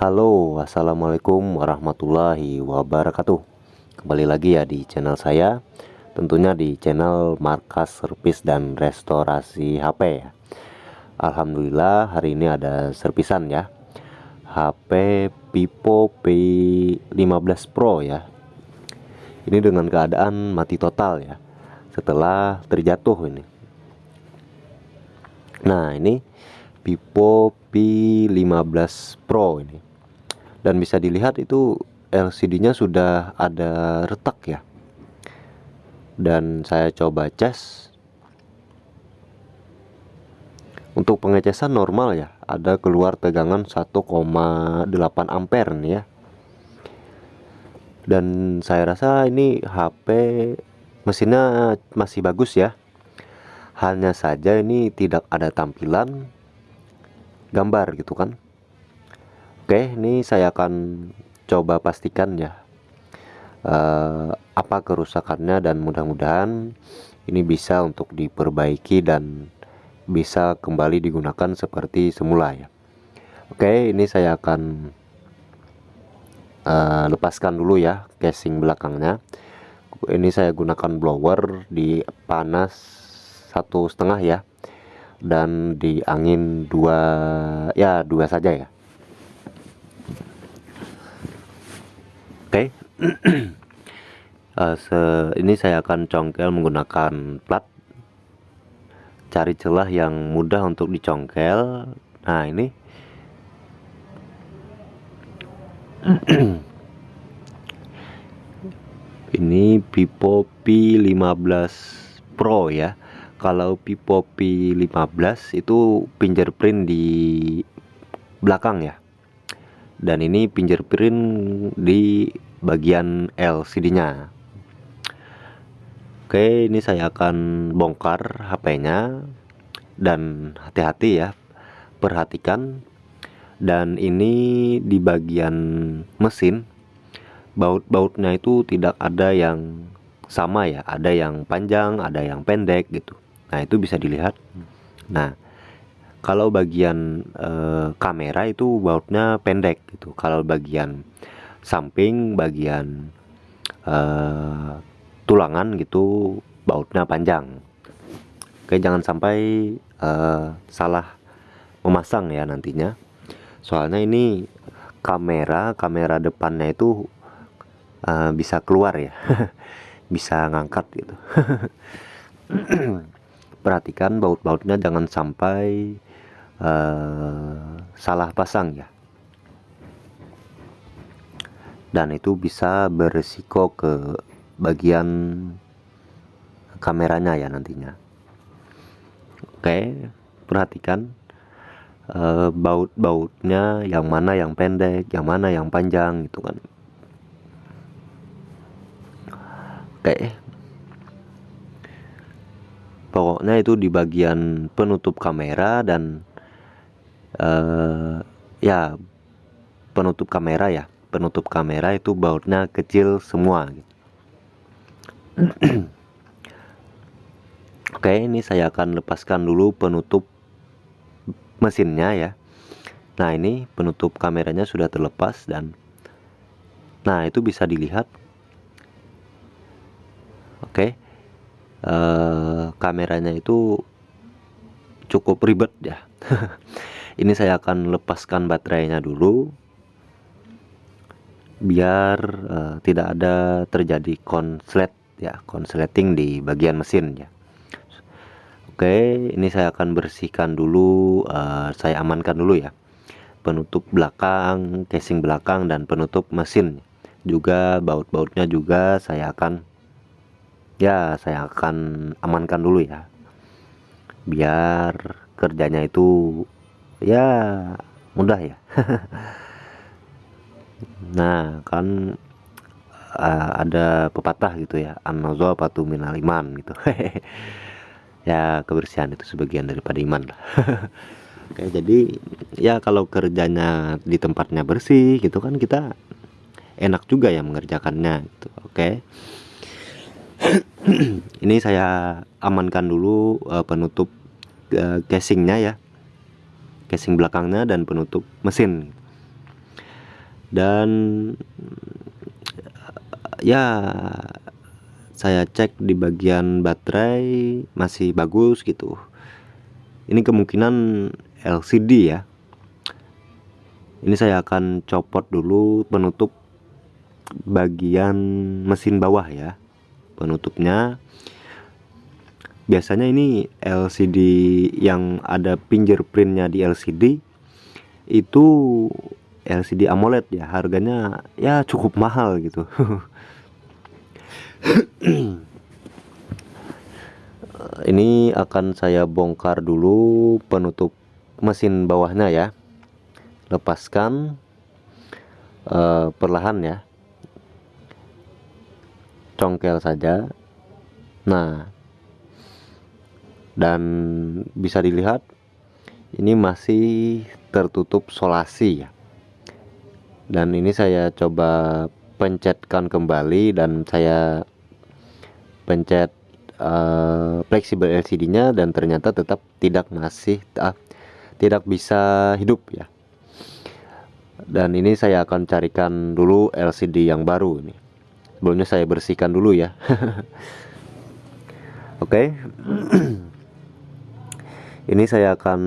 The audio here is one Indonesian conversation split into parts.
Halo, assalamualaikum warahmatullahi wabarakatuh. Kembali lagi ya di channel saya, tentunya di channel Markas Servis dan Restorasi HP ya. Alhamdulillah hari ini ada servisan ya, HP Vivo P15 Pro ya. Ini dengan keadaan mati total ya, setelah terjatuh ini. Nah ini Vivo P15 Pro ini, dan bisa dilihat itu LCD-nya sudah ada retak ya. Dan saya coba cas. Untuk pengecasan normal ya, ada keluar tegangan 1,8 ampere nih ya. Dan saya rasa ini HP mesinnya masih bagus ya. Hanya saja ini tidak ada tampilan gambar gitu kan. Oke, ini saya akan coba pastikan ya apa kerusakannya, dan mudah-mudahan ini bisa untuk diperbaiki dan bisa kembali digunakan seperti semula ya. Oke, ini saya akan lepaskan dulu ya casing belakangnya. Ini saya gunakan blower di panas 1,5 ya, dan di angin 2 ya, 2 saja ya. Oke. Ini saya akan congkel menggunakan plat. Cari celah yang mudah untuk dicongkel. Nah ini ini Vivo P15 Pro ya. Kalau Vivo P15 itu fingerprint di belakang ya, dan ini fingerprint di bagian LCD-nya. Oke, ini saya akan bongkar HP-nya, dan hati-hati ya, perhatikan. Dan ini di bagian mesin, baut-bautnya itu tidak ada yang sama ya, ada yang panjang, ada yang pendek gitu. Nah itu bisa dilihat. Nah kalau bagian kamera itu bautnya pendek gitu. Kalau bagian samping, bagian tulangan gitu, bautnya panjang. Oke, jangan sampai salah memasang ya nantinya. Soalnya ini kamera depannya itu bisa keluar ya, bisa ngangkat gitu. Perhatikan baut-bautnya jangan sampai salah pasang ya, dan itu bisa beresiko ke bagian kameranya ya nantinya. Oke, perhatikan baut-bautnya yang mana yang pendek, yang mana yang panjang gitu kan. Oke, pokoknya itu di bagian penutup kamera dan ya penutup kamera itu bautnya kecil semua gitu. Oke, ini saya akan lepaskan dulu penutup mesinnya ya. Nah ini penutup kameranya sudah terlepas, dan nah itu bisa dilihat. Oke, kameranya itu cukup ribet ya. Ini saya akan lepaskan baterainya dulu, biar tidak ada terjadi konsleting di bagian mesin ya. Oke, ini saya akan bersihkan dulu, saya amankan dulu ya penutup belakang, casing belakang, dan penutup mesin. Juga baut-bautnya juga saya akan amankan dulu ya, biar kerjanya itu ya mudah ya. Nah kan ada pepatah gitu ya, an-nazafatu minal iman gitu. Ya kebersihan itu sebagian daripada iman lah. Oke, jadi ya kalau kerjanya di tempatnya bersih gitu kan, kita enak juga ya mengerjakannya gitu. Oke. Ini saya amankan dulu penutup casingnya ya, casing belakangnya dan penutup mesin. dan ya saya cek di bagian baterai masih bagus gitu. Ini kemungkinan LCD ya. Ini saya akan copot dulu penutup bagian mesin bawah ya, penutupnya. Biasanya ini LCD yang ada fingerprintnya di LCD itu LCD AMOLED ya, harganya ya cukup mahal gitu. Ini akan saya bongkar dulu penutup mesin bawahnya ya. Lepaskan perlahan ya, congkel saja. Nah, dan bisa dilihat ini masih tertutup solasi ya. Dan ini saya coba pencetkan kembali dan saya pencet fleksibel LCD-nya dan ternyata tetap tidak bisa hidup ya. Dan ini saya akan carikan dulu LCD yang baru ini. Sebelumnya saya bersihkan dulu ya. Oke. Ini saya akan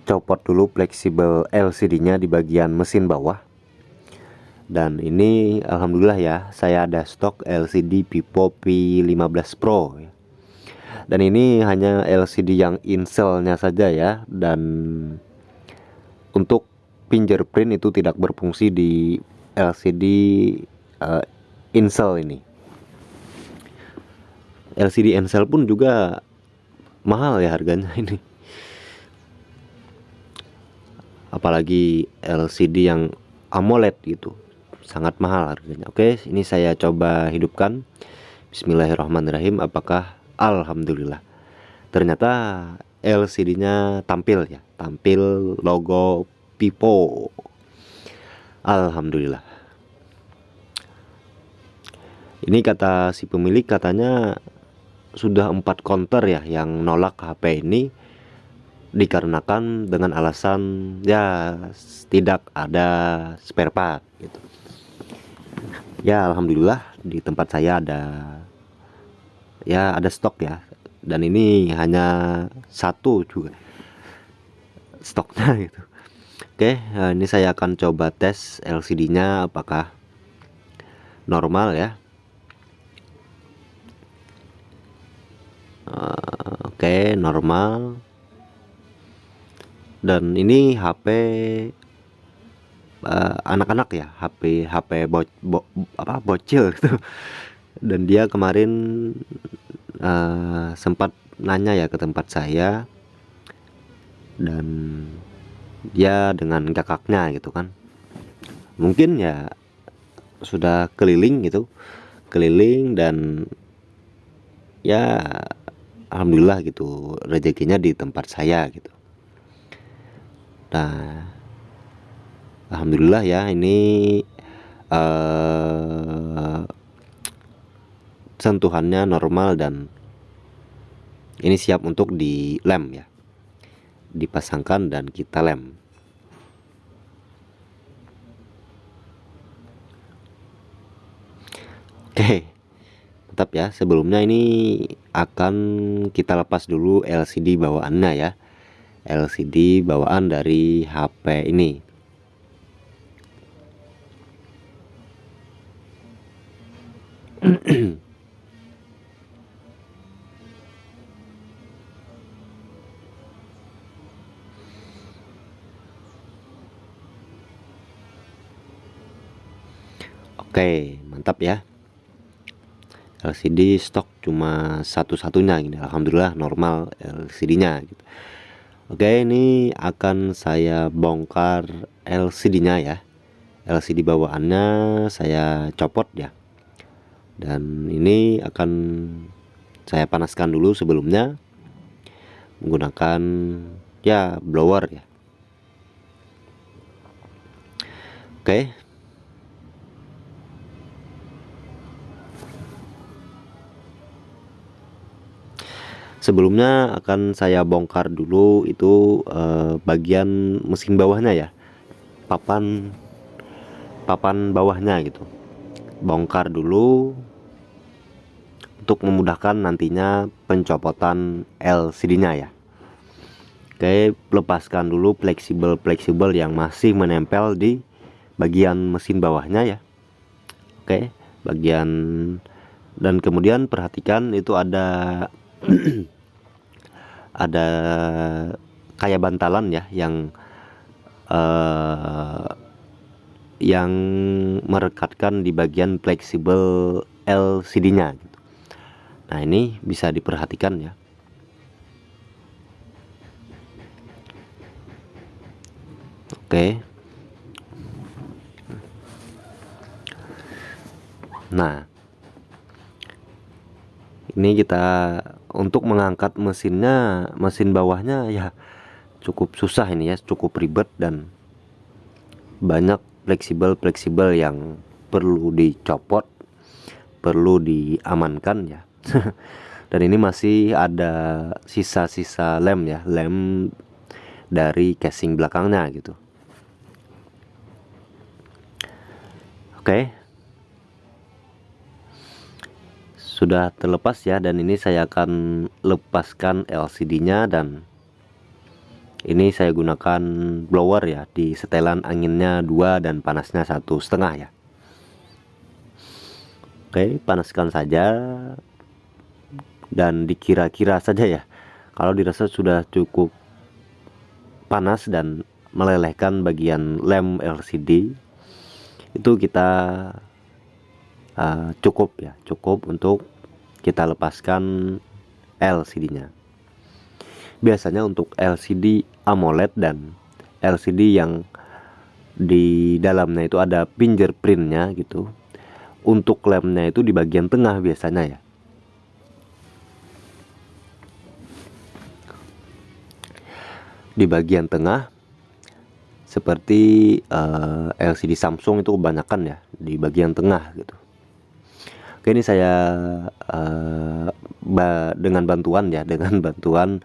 copot dulu fleksibel LCD-nya di bagian mesin bawah. Dan ini alhamdulillah ya, saya ada stok LCD Vivo V15 Pro ya. Dan ini hanya LCD yang inselnya saja ya, dan untuk fingerprint itu tidak berfungsi di LCD insel ini. LCD insel pun juga mahal ya harganya ini, apalagi LCD yang AMOLED gitu, sangat mahal harganya. Oke, ini saya coba hidupkan. Bismillahirrahmanirrahim. Apakah alhamdulillah ternyata LCD-nya tampil ya, tampil logo Vivo. Alhamdulillah. Ini kata si pemilik, katanya sudah 4 counter ya yang nolak HP ini dikarenakan dengan alasan ya tidak ada spare part gitu. Ya alhamdulillah di tempat saya ada stok ya, dan ini hanya satu juga stoknya gitu. Oke, ini saya akan coba tes LCD-nya apakah normal ya. Oke, normal. Dan ini HP anak-anak ya, HP bocil gitu. Dan dia kemarin sempat nanya ya ke tempat saya, dan dia dengan kakaknya gitu kan, mungkin ya sudah keliling gitu, dan ya alhamdulillah gitu rezekinya di tempat saya gitu. Nah alhamdulillah ya, ini sentuhannya normal dan ini siap untuk dilem ya, dipasangkan dan kita lem. Oke, mantap ya. Sebelumnya ini akan kita lepas dulu LCD bawaannya ya, LCD bawaan dari HP ini. Oke, mantap ya. LCD stok cuma satu-satunya ini, alhamdulillah normal LCD-nya gitu. Oke, ini akan saya bongkar LCD-nya ya. LCD bawaannya saya copot ya. Dan ini akan saya panaskan dulu sebelumnya menggunakan ya blower ya. Oke. Sebelumnya akan saya bongkar dulu itu bagian mesin bawahnya ya, papan papan bawahnya gitu. Bongkar dulu untuk memudahkan nantinya pencopotan LCD-nya ya. Oke, lepaskan dulu fleksibel yang masih menempel di bagian mesin bawahnya ya. Oke, bagian, dan kemudian perhatikan itu ada ada kayak bantalan ya eh, yang merekatkan di bagian fleksibel LCD-nya gitu. Nah, ini bisa diperhatikan ya. Oke. Nah, ini kita untuk mengangkat mesin bawahnya ya cukup susah ini ya, cukup ribet dan banyak fleksibel yang perlu dicopot, perlu diamankan ya. Dan ini masih ada sisa-sisa lem ya, lem dari casing belakangnya gitu. Oke, sudah terlepas ya, dan ini saya akan lepaskan LCD-nya, dan ini saya gunakan blower ya, di setelan anginnya 2 dan panasnya 1,5 ya. Oke, panaskan saja dan dikira-kira saja ya. Kalau dirasa sudah cukup panas dan melelehkan bagian lem LCD, itu kita cukup untuk kita lepaskan LCD-nya. Biasanya untuk LCD AMOLED dan LCD yang di dalamnya itu ada fingerprintnya gitu, untuk lemnya itu di bagian tengah biasanya ya. Di bagian tengah seperti LCD Samsung itu kebanyakan ya di bagian tengah gitu. Oke, ini saya dengan bantuan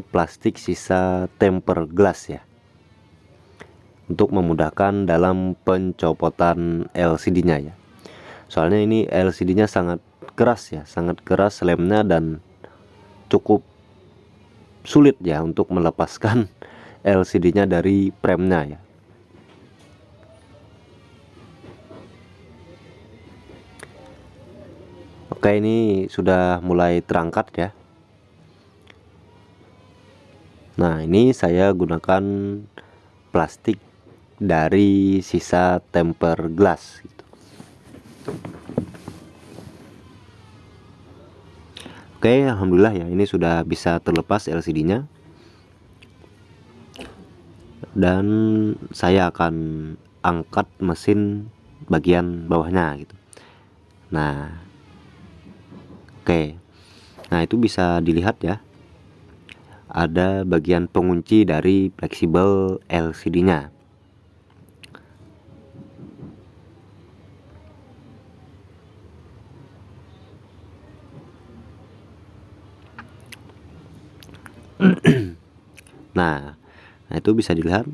plastik sisa tempered glass ya, untuk memudahkan dalam pencopotan LCD-nya ya. Soalnya ini LCD-nya sangat keras lemnya, dan cukup sulit ya untuk melepaskan LCD-nya dari frame-nya ya. Oke, ini sudah mulai terangkat ya. Nah, ini saya gunakan plastik dari sisa tempered glass gitu. Oke, alhamdulillah ya, ini sudah bisa terlepas LCD-nya. Dan saya akan angkat mesin bagian bawahnya gitu. Nah, oke. Nah, itu bisa dilihat ya, ada bagian pengunci dari fleksibel LCD-nya. Nah, itu bisa dilihat.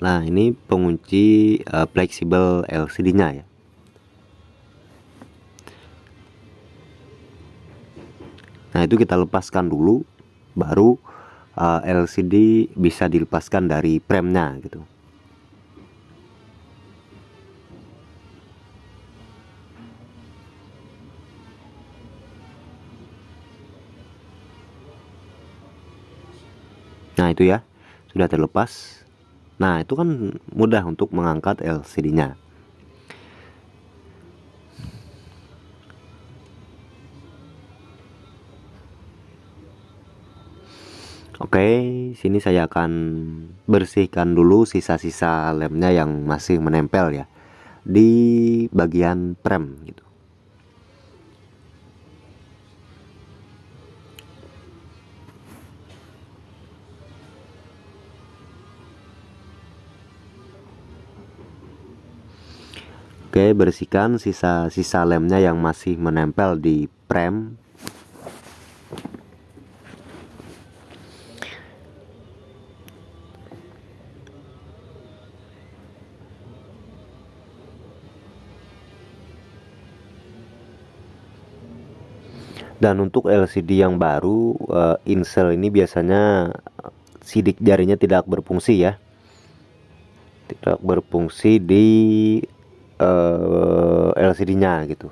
Nah, ini pengunci fleksibel LCD-nya ya. Nah, itu kita lepaskan dulu, baru LCD bisa dilepaskan dari frame-nya gitu. Nah, itu ya, sudah terlepas. Nah, itu kan mudah untuk mengangkat LCD-nya. Oke, sini saya akan bersihkan dulu sisa-sisa lemnya yang masih menempel ya di bagian frame gitu. Oke, bersihkan sisa-sisa lemnya yang masih menempel di frame. Dan untuk LCD yang baru, Incel ini biasanya sidik jarinya tidak berfungsi ya, tidak berfungsi di LCD-nya gitu.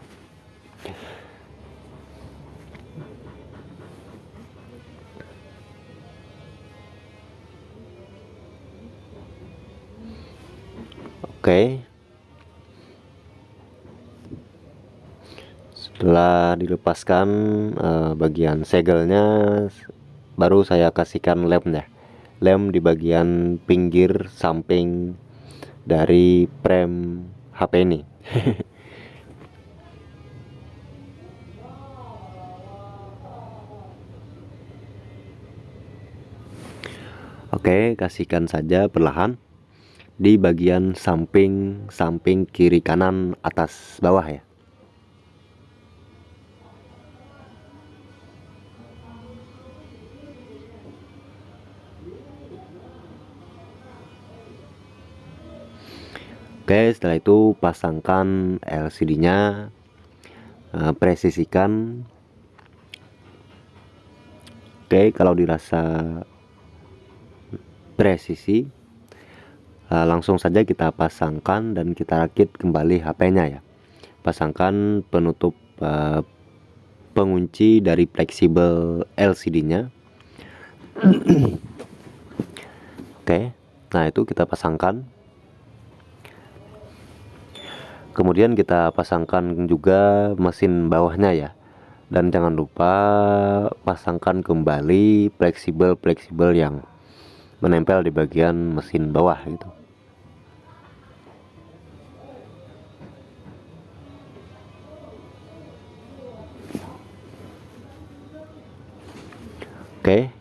Oke. Setelah dilepaskan bagian segelnya, baru saya kasihkan lem di bagian pinggir samping dari frame HP ini. Oke, kasihkan saja perlahan di bagian samping kiri kanan atas bawah ya. Oke, setelah itu pasangkan LCD-nya, presisikan. Oke, kalau dirasa presisi, langsung saja kita pasangkan dan kita rakit kembali HP-nya ya. Pasangkan penutup pengunci dari fleksibel LCD-nya. Oke, nah itu kita pasangkan. Kemudian kita pasangkan juga mesin bawahnya ya. Dan jangan lupa pasangkan kembali fleksibel yang menempel di bagian mesin bawah gitu. Oke,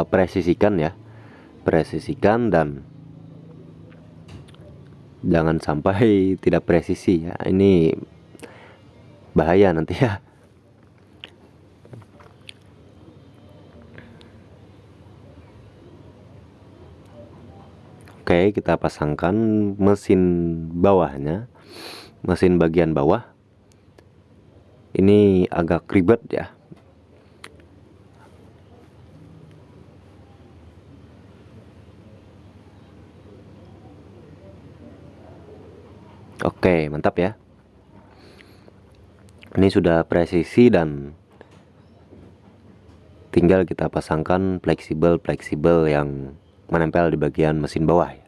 presisikan ya. Presisikan dan jangan sampai tidak presisi ya, ini bahaya nanti ya. Oke, kita pasangkan mesin bawahnya, mesin bagian bawah. Ini agak ribet ya. Oke, mantap ya. Ini sudah presisi dan tinggal kita pasangkan fleksibel yang menempel di bagian mesin bawah ya.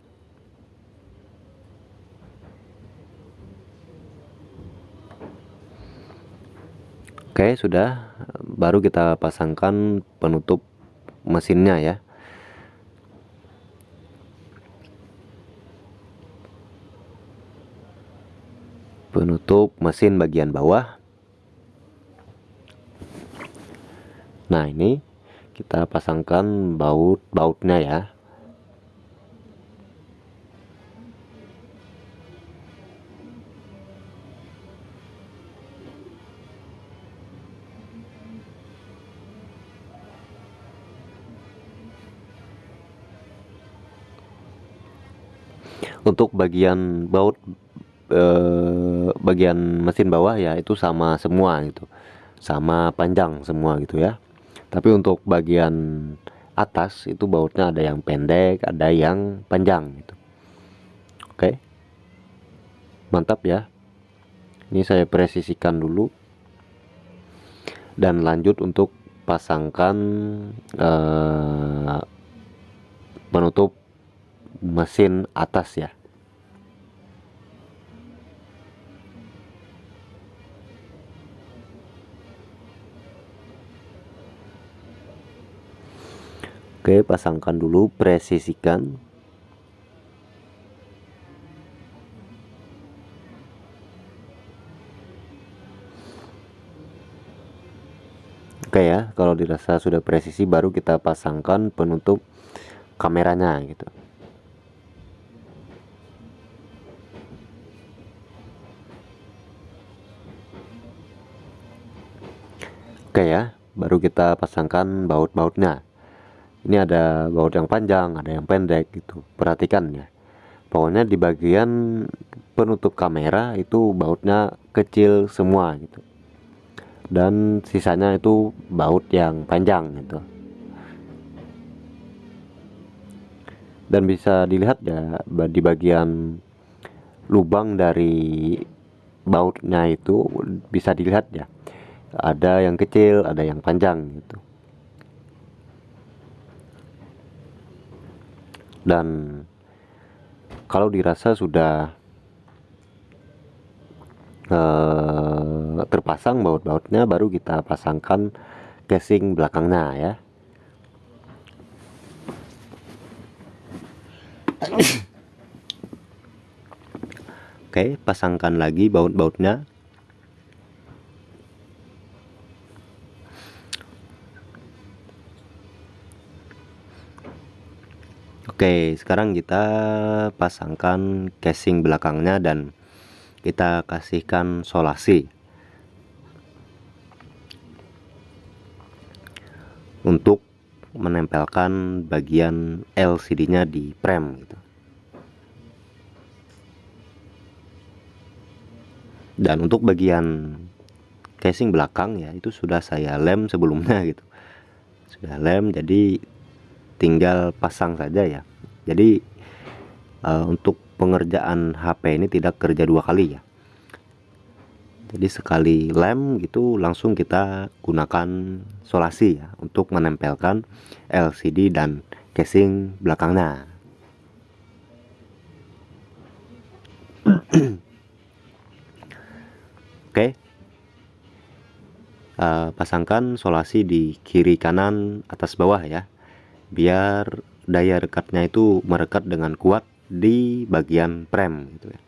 Oke, sudah. Baru kita pasangkan penutup mesinnya ya. Penutup mesin bagian bawah. Nah, ini kita pasangkan bautnya ya. Untuk bagian baut bagian mesin bawah ya itu sama semua gitu, sama panjang semua gitu ya. Tapi untuk bagian atas itu bautnya ada yang pendek, ada yang panjang gitu. Oke, mantap ya. Ini saya presisikan dulu dan lanjut untuk pasangkan penutup mesin atas ya. Oke, pasangkan dulu, presisikan. Oke ya, kalau dirasa sudah presisi baru kita pasangkan penutup kameranya gitu. Oke ya, baru kita pasangkan baut-bautnya. Ini ada baut yang panjang, ada yang pendek gitu. Perhatikan ya. Pokoknya di bagian penutup kamera itu bautnya kecil semua gitu. dan sisanya itu baut yang panjang gitu. Dan bisa dilihat ya di bagian lubang dari bautnya itu bisa dilihat ya, ada yang kecil, ada yang panjang gitu. Dan kalau dirasa sudah terpasang baut-bautnya, baru kita pasangkan casing belakangnya ya. Oke, pasangkan lagi baut-bautnya. Oke, sekarang kita pasangkan casing belakangnya dan kita kasihkan solasi untuk menempelkan bagian LCD-nya di frame gitu. Dan untuk bagian casing belakang ya, itu sudah saya lem sebelumnya gitu. Sudah lem, jadi tinggal pasang saja ya. Jadi untuk pengerjaan HP ini tidak kerja dua kali ya. Jadi sekali lem gitu langsung kita gunakan solasi ya untuk menempelkan LCD dan casing belakangnya. Oke, pasangkan solasi di kiri kanan atas bawah ya, biar daya rekatnya itu merekat dengan kuat di bagian frame gitu ya.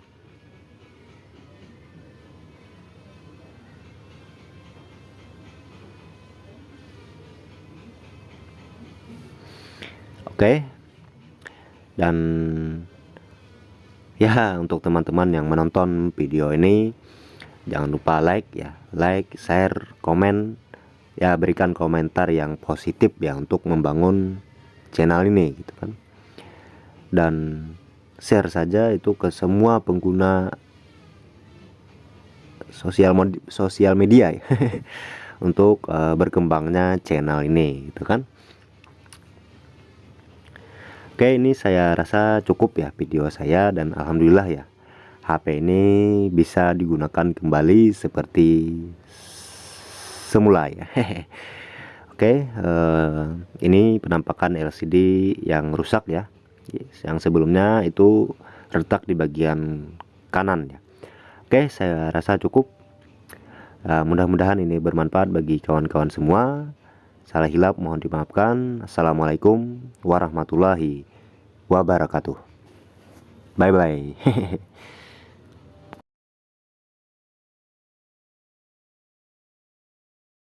Oke, dan ya untuk teman-teman yang menonton video ini, jangan lupa like ya, like, share, komen ya, berikan komentar yang positif ya untuk membangun channel ini gitu kan. Dan share saja itu ke semua pengguna sosial media ya untuk berkembangnya channel ini gitu kan. Oke, ini saya rasa cukup ya video saya, dan alhamdulillah ya HP ini bisa digunakan kembali seperti semula ya. Oke, ini penampakan LCD yang rusak ya. Yang sebelumnya itu retak di bagian kanan ya. Oke, saya rasa cukup. Mudah-mudahan ini bermanfaat bagi kawan-kawan semua. Salah hilap mohon dimaafkan. Assalamualaikum warahmatullahi wabarakatuh. Bye bye.